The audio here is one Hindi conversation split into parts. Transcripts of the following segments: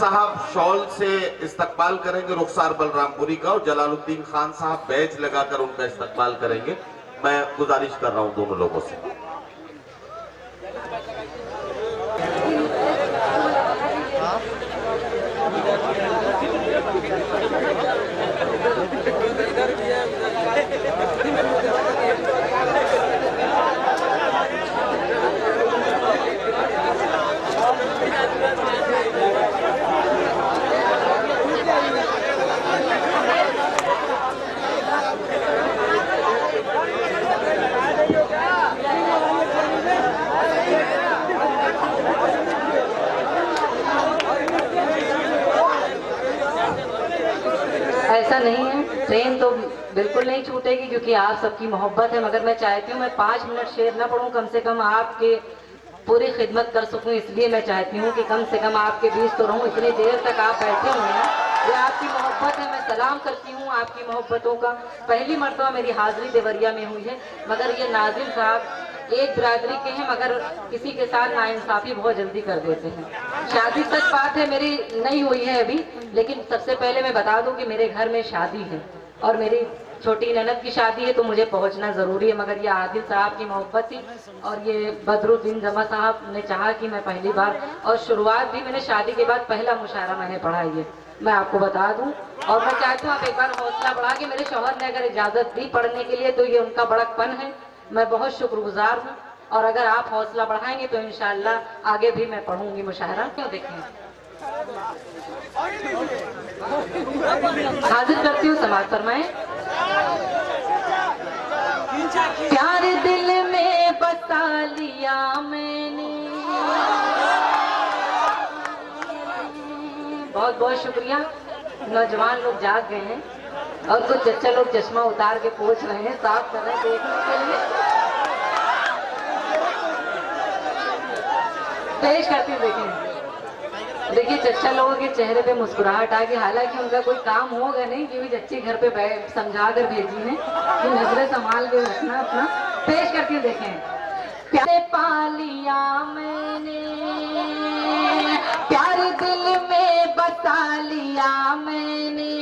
साहब शॉल से इस्तकबाल करेंगे रुखसार बलरामपुरी का, और जलालुद्दीन खान साहब बैज लगाकर उनका इस्तकबाल करेंगे। मैं गुजारिश कर रहा हूं दोनों लोगों से। ऐसा नहीं है, ट्रेन तो बिल्कुल नहीं छूटेगी क्योंकि आप सबकी मोहब्बत है, मगर मैं चाहती हूँ मैं 5 मिनट शेर ना पढ़ूँ, कम से कम आपके पूरी खिदमत कर सकूँ। इसलिए मैं चाहती हूँ कि कम से कम आपके बीच तो रहूँ। इतनी देर तक आप बैठे हुए हैं, ये आपकी मोहब्बत है, मैं सलाम करती हूँ आपकी मोहब्बतों का। पहली मरतबा मेरी हाजिरी देवरिया में हुई है, मगर ये नाज़िम साहब एक बिरादरी के हैं, मगर किसी के साथ नाइंसाफी बहुत जल्दी कर देते हैं। शादी सच बात है मेरी नहीं हुई है अभी, लेकिन सबसे पहले मैं बता दूं कि मेरे घर में शादी है और मेरी छोटी ननद की शादी है, तो मुझे पहुंचना जरूरी है। मगर ये आदिल साहब की मोहब्बत थी और ये बदरुद्दीन जमा साहब ने चाहा कि मैं पहली बार, और शुरुआत भी मैंने शादी के बाद पहला मुशायरा मैंने पढ़ा, ये मैं आपको बता दूं। और मैं चाहती हूँ आप एक बार हौसला बढ़ा के, मेरे शौहर ने अगर इजाजत दी पढ़ने के लिए तो ये उनका बड़कपन है, मैं बहुत शुक्रगुजार हूँ। और अगर आप हौसला बढ़ाएंगे तो इंशाअल्लाह आगे भी मैं पढ़ूंगी मुशायरा। क्यों देखें, हाजिर करती हूँ, समाज फरमाएं। प्यार दिल में बसा लिया मैंने, बहुत बहुत शुक्रिया। नौजवान लोग जाग गए हैं और कुछ चच्चा लोग चश्मा उतार के पूछ रहे हैं, साफ कर रहे हैं देखने के लिए। पेश करती हूँ, देखिए चच्चा लोगों के चेहरे पे मुस्कुराहट आ गई, हालांकि उनका कोई काम होगा नहीं क्योंकि चच्ची घर पे समझा कर भेजी है कि नजरें संभाल के रखना अपना। पेश करती हूँ, देखें। प्यारे पा लिया मैंने, प्यार दिल में बसा लिया मैंने,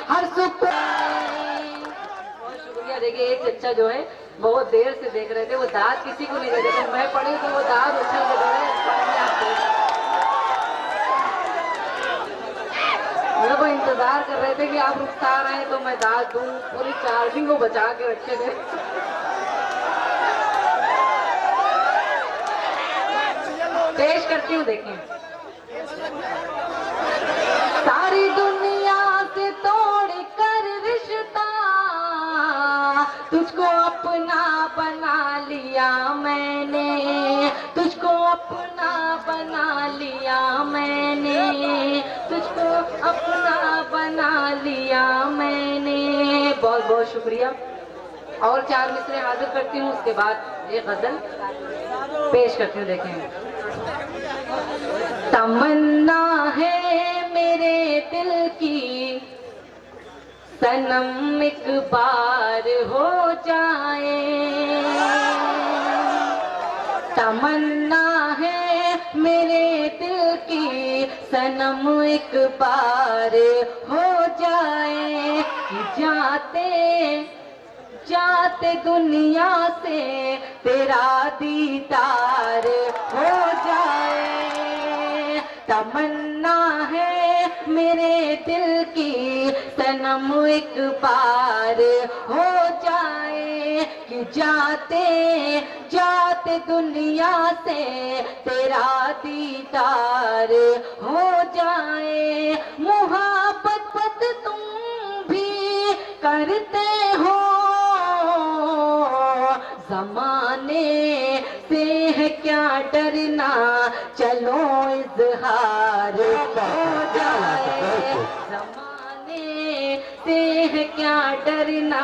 हर सुख। बहुत शुक्रिया। देखिए एक चच्चा जो है बहुत देर से देख रहे थे, वो दाद किसी को नहीं दे रहे थे, मैं पढ़ी तो वो दाद उछल के दे रहे, वो इंतजार कर रहे थे कि आप रुखसार आए तो मैं दाद दूं, पूरी चार्जिंग को बचा के रखे थे। पेश करती हूँ, देखें। सारी दुनिया से तोड़ कर रिश्ता तुझको अपना बना लिया मैंने, तुझको अपना बना लिया मैंने, तुझको अपना बना लिया मैंने। बहुत बहुत शुक्रिया। और 4 मिसरे हाजिर करती हूँ, उसके बाद एक गजल पेश करती हूँ, देखें। तमन्ना है मेरे दिल की सनम एक बार हो जाए, तमन्ना है मेरे दिल की सनम एक बार हो जाए, कि जाते जाते दुनिया से तेरा दीदार हो जाए। तमन्ना है मेरे दिल की सनम एक बार हो जाए, कि जाते जाते दुनिया से तेरा दीदार हो जाए। मुहब्बत तुम भी करते हो, ज़माने से है क्या डरना, चलो इज़हार हो जाए। ज़माने से है क्या डरना,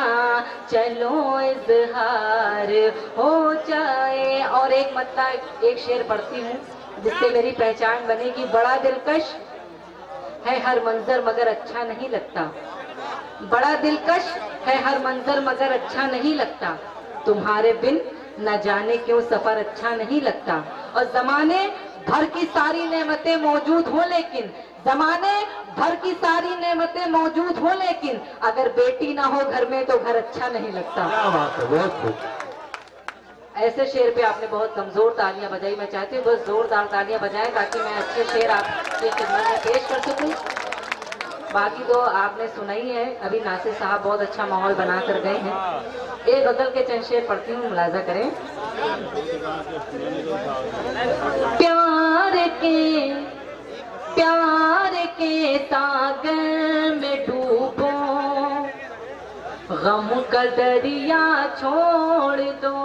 चलो इज़हार हो जाए। और एक मतलब एक शेर पढ़ती हूँ जिससे मेरी पहचान बनेगी। बड़ा दिलकश है हर मंजर मगर अच्छा नहीं लगता, बड़ा दिलकश है हर मंजर मगर अच्छा नहीं लगता, तुम्हारे बिन न जाने क्यों सफर अच्छा नहीं लगता। और जमाने भर की सारी नेमतें मौजूद हो लेकिन, जमाने भर की सारी नेमतें मौजूद हो लेकिन अगर बेटी ना हो घर में तो घर अच्छा नहीं लगता। क्या बात है, बहुत खूब। ऐसे शेर पे आपने बहुत कमजोर तालियां बजाई। मैं चाहती हूँ बस जोरदार तालियां बजाएं ताकि मैं अच्छे शेर आपके खिदमत में पेश कर सकूं। बाकी तो आपने सुना ही है, अभी नासिर साहब बहुत अच्छा माहौल बना कर गए हैं। एक गजल के चंद शेर पढ़ती हूँ, मुलाजा करें। प्यार के सागर में डूबो, गम का दरिया छोड़ दो।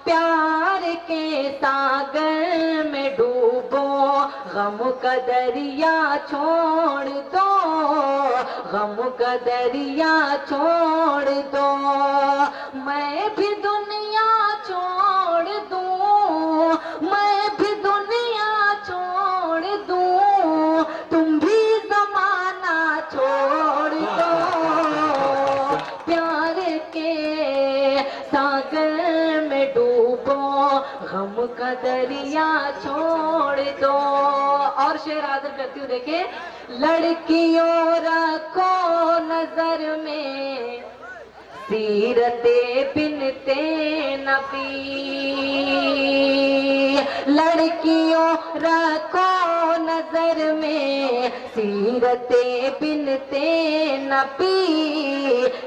प्यार के सागर में डूबो, गम का दरिया छोड़ दो, गम का दरिया छोड़ दो। मैं भी दुनिया छोड़ दूं, मैं भी दुनिया छोड़ दूं, तुम भी जमाना छोड़ दो। प्यार के सागर में डूबो, गम का दरिया छोड़ दो। और शेर हाजिर करती हूँ, देखे। लड़कियों रखो नजर में सीरते बिनते नबी, लड़कियों रखो नजर में सीरते बिनते नबी,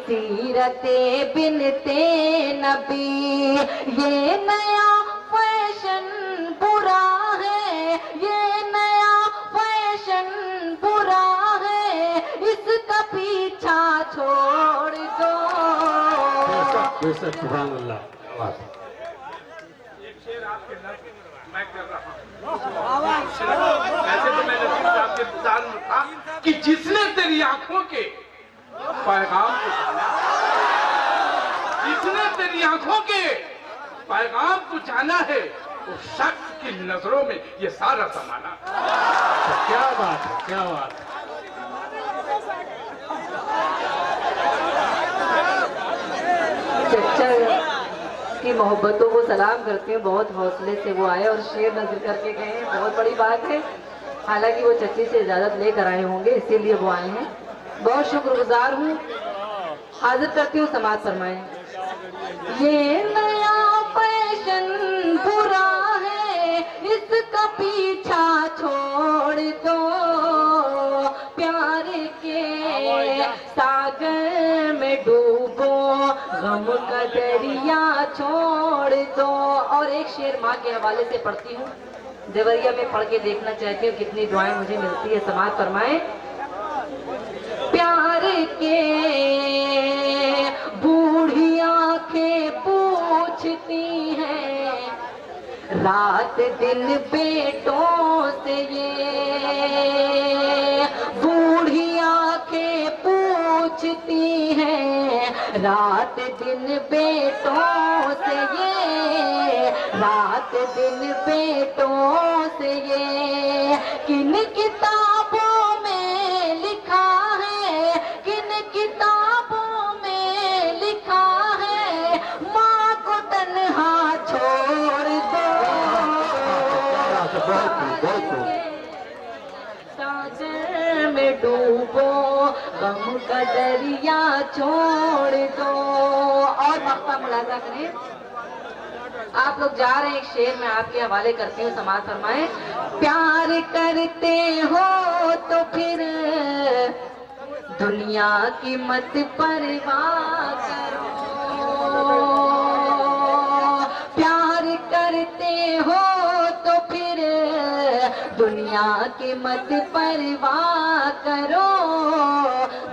सीरते बिनते नबी। ये नया फैशन बुरा है, ये नया फैशन बुरा है, इसका पीछा छोड़ दो। बेशक, सुभान अल्लाह। क्या बात है। एक शेर आपके नज़र मैं कर रहा हूँ। ऐसे तो मैंने आपके इंतजार में था कि जिसने तेरी आंखों के पैगाम को जाना, जिसने तेरी आंखों के पैगाम को जाना है, उस शख्स की नजरों में ये सारा जमाना। क्या बात है, क्या बात है। चचा की मोहब्बतों को सलाम करती हूँ। बहुत हौसले से वो आए और शेर नजर करके गए हैं, बहुत बड़ी बात है। हालांकि वो चच्ची से इजाजत लेकर आए होंगे, इसीलिए वो आए हैं। बहुत शुक्रगुजार हूँ। हाजिर करती हूँ, समाज फरमाएं। ये नया फैशन बुरा है, इसका पीछा छोड़ दो। प्यार के सागर में डूबो, गम का दरिया छोड़ दो। और एक शेर माँ के हवाले से पढ़ती हूँ, देवरिया में पढ़ के देखना चाहती हूँ कितनी दुआएं मुझे मिलती है। समाज फरमाए। प्यार के बूढ़ी आंखें पूछती हैं रात दिन बेटों से, ये बूढ़ी आंखें पूछती हैं रात दिन बेटों से, ये रात दिन बेटों से। ये किन किताबों में लिखा है, किन किताबों में लिखा है, माँ को तन्हा छोड़ दो। सागर में डूबो, गम का दरिया छोड़ दो। और मक्ता मुलाजा करें। आप लोग जा रहे हैं, एक शेर में आपके हवाले करती हूँ, समाज फरमाए। प्यार करते हो तो फिर दुनिया की मत परवाह करो, प्यार करते हो तो फिर दुनिया की मत परवाह करो,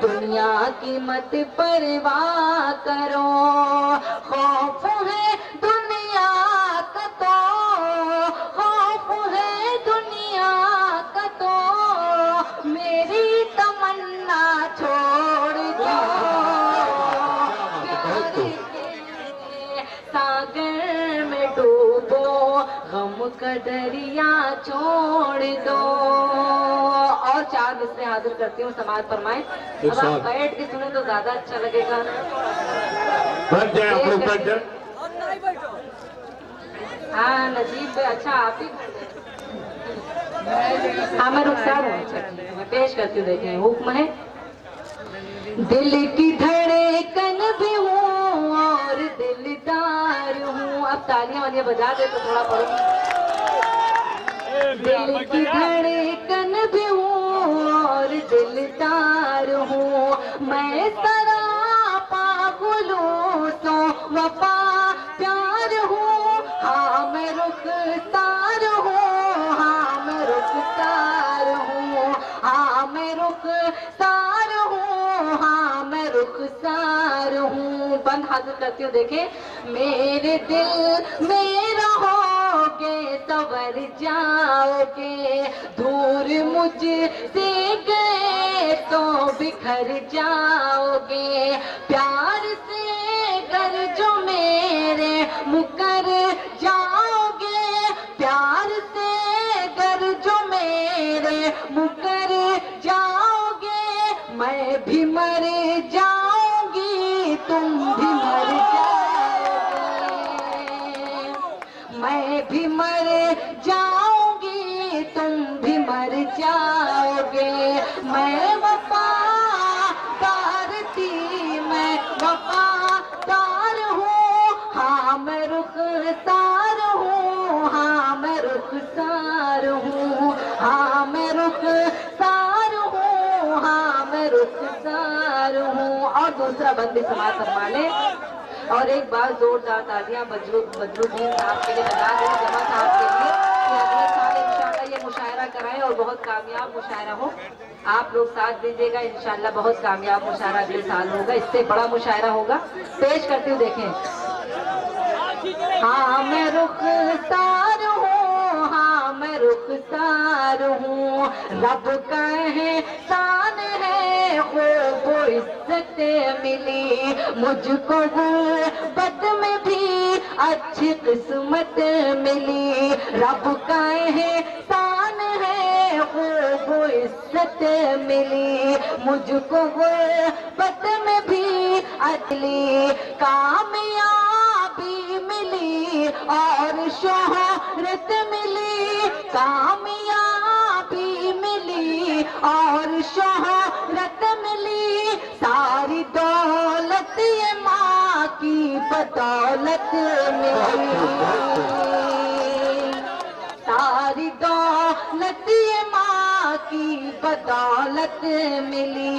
दुनिया की मत परवाह करो। खौफ है दुनिया का तो, खौफ है दुनिया का तो, मेरी तमन्ना छोड़ दो। प्यार के सागर में डूबो, गम का दरिया छोड़ दो। और चार मिसरे हाजिर करती हूँ, समाज फरमाए। अब आप बैठ के सुने तो ज्यादा अच्छा लगेगा। बैठ जाए, आप लोग बैठ जाए। हाँ नजीब भाई, अच्छा आप ही। हाँ मैं रुखसार हूँ। अच्छा ठीक है, मैं पेश करती हूँ, देखें हुक्म है। दिल की धड़कन भी हूँ और दिलदार हूँ। अब तालियां वालियां बजा दे तो थोड़ा पढ़ो। दिल की धड़कन भी हूँ और दिलदार हूँ, मैं सरापा खुलूसो वफा प्यार हूँ। हाँ मैं रुखसार हूँ, हाँ मैं रुखसार हूँ, हाँ मैं रुखसार हूँ, हाँ मैं रुखसार हूँ। बंद हाजिर करती हूँ, देखे। मेरे दिल में रहोगे सवर जाओगे, दूर मुझसे गए तो बिखर जाओगे। प्यार से कर जो मेरे मुकर जाओगे, प्यार से कर जो मेरे मुकर जाओगे। मैं भी मर जाऊंगी तुम भी मर जाओगे, मैं भी मर जाऊंगी तुम भी मर जाओगे। मैं वफादार थी, मैं वफादार हूँ, हाँ मैं रुखसार हूँ, हाँ मैं रुखसार हूँ, हाँ मैं रुखसार हूँ, हाँ मैं रुखसार हूँ। और दूसरा बंदी समाज फरमाने। और एक बार जोरदार तालियां बदरुद्दीन साहब के लिए बजा दें, जमा साहब के लिए, कि अगले साल इंशाल्लाह ये मुशायरा कराएं और बहुत कामयाब मुशायरा हो। आप लोग साथ दीजिएगा, इंशाल्लाह बहुत कामयाब मुशायरा अगले साल होगा, इससे बड़ा मुशायरा होगा। पेश करती हूँ, देखें। हाँ मैं रुखसार हूँ, हाँ मैं रुखसार हूँ, रब का एहसान है खूब इज्जत मिली मुझको, गुर्बत में भी अच्छी किस्मत मिली। रब का एहसान है खूब इज्जत मिली मुझको, गुर्बत में भी अच्छी कामयाबी मिली और शोहरत मिली, कामयाबी मिली और शोहरत मिली। सारी दौलत ये माँ की बदौलत मिली, सारी दौलत ये माँ की बदौलत मिली।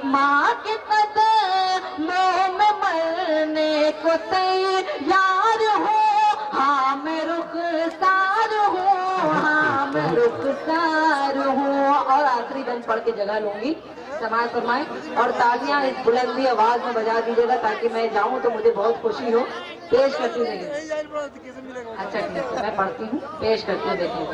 माँ के कदमों में मरने को तैयार हूँ, हाँ मैं रुखसार हूँ, हाँ मैं रुखसार हूँ। और आखिरी बंद पढ़ के जगह लूंगी, समाज फरमाएं। और तालियां इस बुलंदी आवाज में बजा दीजिएगा ताकि मैं जाऊं तो मुझे बहुत खुशी हो। पेश करती हूँ, अच्छा ठीक है मैं पढ़ती हूँ, पेश करती हूँ, देखिए।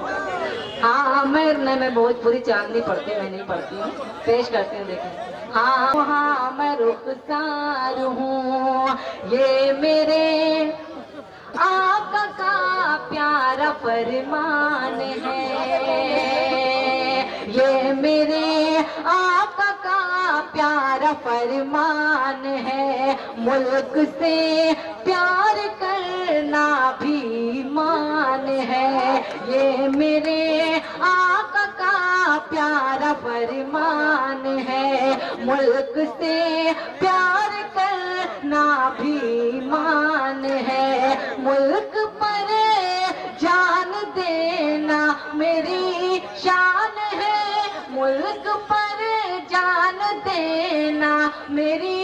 हाँ मैं भोजपुरी चांदनी पढ़ती, मैं नहीं पढ़ती हूँ, पेश करती हूँ, देखिए। हाँ हाँ मैं रुखसार हूँ, ये मेरे आका का प्यारा फरमान है, ये मेरे आका का प्यारा फरमान है। मुल्क से प्यार करना भी मान है, ये मेरे आका का प्यारा फरमान है। मुल्क से प्यार करना भी मान है, मुल्क पर जान देना मेरी शान है, मुल्क पर जान देना मेरी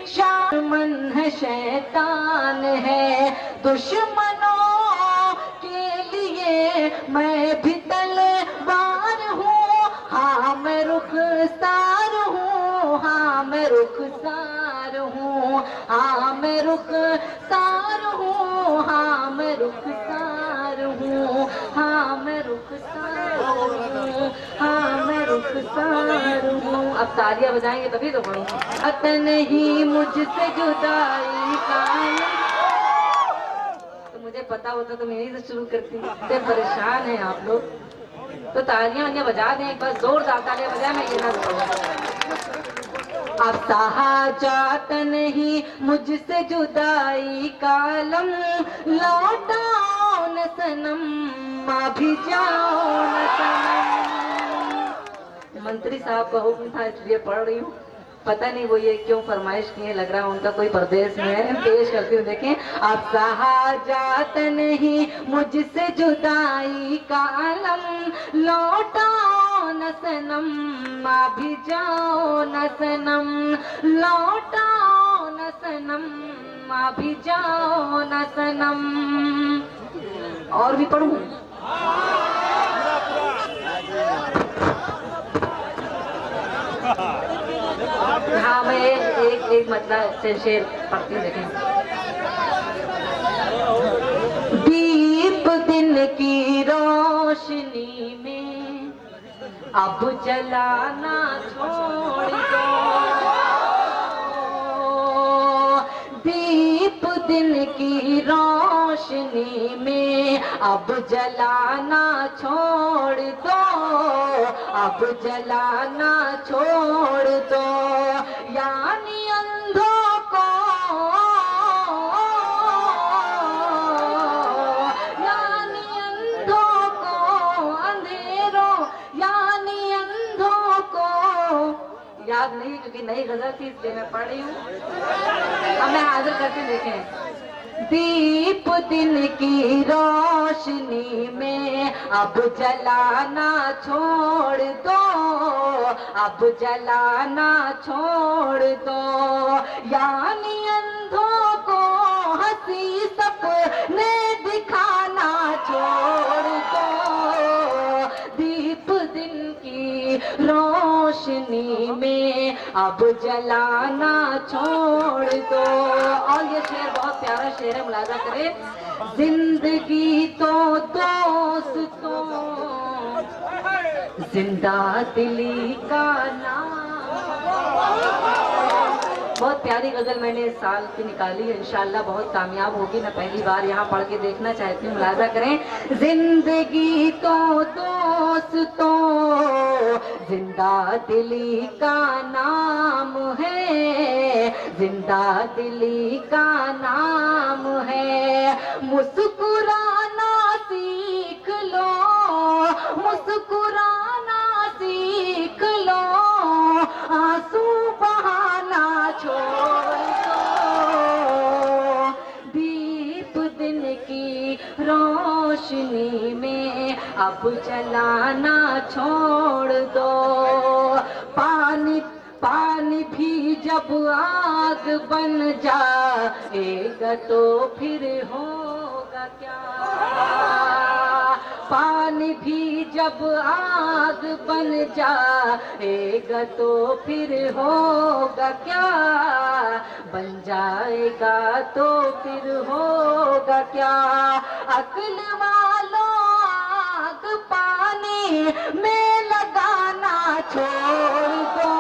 शान। मन है शैतान है दुश्मनों के लिए मैं भी तलवार हूँ, हाँ मैं रुखसार हूँ, हाँ मैं रुखसार हूँ, हाँ मैं रुखसार हूँ, हाँ मैं रुखसार हूँ, हाँ मैं रुखसार हूँ, हाँ मैं रुखसार हूँ। अब तालियां बजाएंगे तभी तो पढ़ूंगी। अत नहीं मुझसे जुदाई का, तो मुझे पता होता तो मैं यहीं से शुरू करती। इतने परेशान हैं आप लोग, तो तालियां बजा दें एक बार, जोरदार तालियां बजाएं, मैं ये ना करूँ। अब सहा जाता नहीं मुझसे जुदाई का लम, लौटाओ न सनम, अभी जाओ न सनम। मंत्री साहब का हुक्म था इसलिए पढ़ रही हूँ, पता नहीं वो ये क्यों फरमाइश किए, लग रहा है उनका कोई परदेश में है। पेश करती हूँ, देखें। अब सहा जात नहीं मुझसे जुदाई का अलम, लौटाओ न सनम, अभी जाओ न सनम, लौटाओ न सनम, अभी जाओ न सनम। और भी पढ़ूं? हाँ, मैं एक मतलब से शेर पढ़ती हूँ, देखें। दीप दिन की रोशनी में अब जलाना छोड़ दो, दीप दिन की रोशनी में अब जलाना छोड़ दो, अब जलाना छोड़ दो, यानी अंधों को, यानी अंधों को अंधेरों, यानी अंधों को। याद नहीं क्योंकि नई गजल थी इसलिए मैं पढ़ रही हूँ। अब मैं हाजिर करके देखें। दीप दिन की रोशनी में अब जलाना छोड़ दो, अब जलाना छोड़ दो, यानी अंधों को हंसी सपने दिखाना छोड़ दो, दीप दिन की रोशनी में अब जलाना छोड़ दो। और ये शेर बहुत प्यारा शेर है, मुलाजा करें। जिंदगी तो दोस्तों जिंदा दिली का नाम। बहुत प्यारी गजल मैंने इस साल की निकाली है, इंशाल्लाह बहुत कामयाब होगी। मैं पहली बार यहाँ पढ़ के देखना चाहती हूँ, मुलाजा करें। जिंदगी तो दोस्तों जिंदा दिली का नाम है, जिंदा दिली का नाम है। मुस्कुराना सीख लो, मुस्कुराना सीख लो, आंसू बहाना छोड़ दो, दीप दिन की रोशनी में अब जलाना छोड़ दो। पानी पानी भी जब आग बन जाएगा तो फिर होगा क्या, पानी भी जब आग बन जाएगा तो फिर होगा क्या, बन जाएगा तो फिर होगा क्या। अक्ल वालों आग पानी में लगाना छोड़ दो,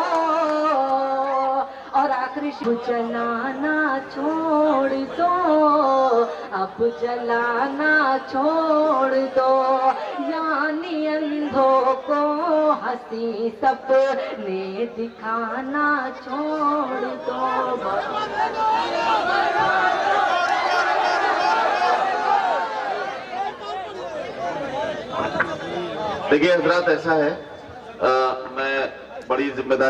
और आखिरी जलाना छोड़ दो, अब जलाना छोड़ दो, यानी अंधों को हंसी सपने दिखाना छोड़ दो। देखिए हजरात, ऐसा है मैं बड़ी जिम्मेदारी